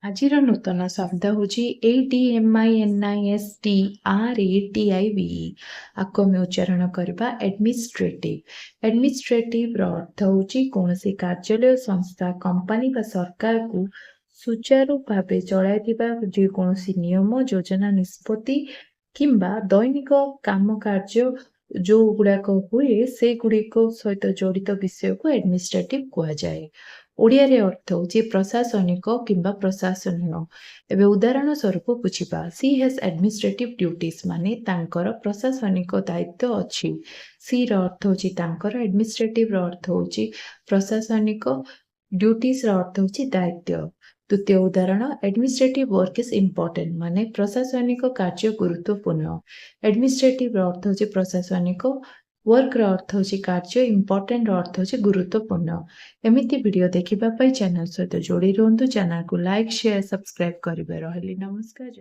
ଆଜିର ନୂତନ ଶବ୍ଦ ହେଉଛି ADMINISTRATIVE। ଆକୁ ଆମେ ଉଚ୍ଚାରଣ କରିବା ଆଡମିନିଷ୍ଟ୍ରେଟିଭ। ଆଡମିନିଷ୍ଟ୍ରେଟିଭର ଅର୍ଥ ହେଉଛି କୌଣସି କାର୍ଯ୍ୟାଳୟ, ସଂସ୍ଥା, କମ୍ପାନୀ ବା ସରକାରକୁ ସୁଚାରୁ ଭାବେ ଚଳାଇଥିବା ଯେକୌଣସି ନିୟମ, ଯୋଜନା, ନିଷ୍ପତ୍ତି କିମ୍ବା ଦୈନିକ କାମ କାର୍ଯ୍ୟ ଯୋଉଗୁଡ଼ାକ ହୁଏ ସେଗୁଡ଼ିକ ସହିତ ଜଡ଼ିତ ବିଷୟକୁ ଆଡମିନିଷ୍ଟ୍ରେଟିଭ କୁହାଯାଏ। ଓଡ଼ିଆରେ ଅର୍ଥ ହେଉଛି ପ୍ରଶାସନିକ କିମ୍ବା ପ୍ରଶାସନୀୟ। ଏବେ ଉଦାହରଣ ସ୍ୱରୂପ ବୁଝିବା। ସି ହେଜ୍ ଆଡମିନିଷ୍ଟ୍ରେଟିଭ ଡ୍ୟୁଟିଜ୍ ମାନେ ତାଙ୍କର ପ୍ରଶାସନିକ ଦାୟିତ୍ୱ ଅଛି। ସିର ଅର୍ଥ ହେଉଛି ତାଙ୍କର, ଆଡମିନିଷ୍ଟ୍ରେଟିଭର ଅର୍ଥ ହେଉଛି ପ୍ରଶାସନିକ, ଡ୍ୟୁଟିଜର ଅର୍ଥ ହେଉଛି ଦାୟିତ୍ୱ। ଦ୍ୱିତୀୟ ଉଦାହରଣ, ଆଡମିନିଷ୍ଟ୍ରେଟିଭ ୱାର୍କ ଇଜ୍ ଇମ୍ପୋର୍ଟାଣ୍ଟ ମାନେ ପ୍ରଶାସନିକ କାର୍ଯ୍ୟ ଗୁରୁତ୍ୱପୂର୍ଣ୍ଣ। ଆଡମିନିଷ୍ଟ୍ରେଟିଭର ଅର୍ଥ ହେଉଛି ପ୍ରଶାସନିକ, ୱାର୍କର ଅର୍ଥ ହେଉଛି କାର୍ଯ୍ୟ, ଇମ୍ପୋର୍ଟାଣ୍ଟର ଅର୍ଥ ହେଉଛି ଗୁରୁତ୍ୱପୂର୍ଣ୍ଣ। ଏମିତି ଭିଡ଼ିଓ ଦେଖିବା ପାଇଁ ଚ୍ୟାନେଲ ସହିତ ଯୋଡ଼ି ରୁହନ୍ତୁ। ଚ୍ୟାନେଲକୁ ଲାଇକ୍, ସେୟାର, ସବସ୍କ୍ରାଇବ କରିବେ। ରହିଲି ନମସ୍କାର।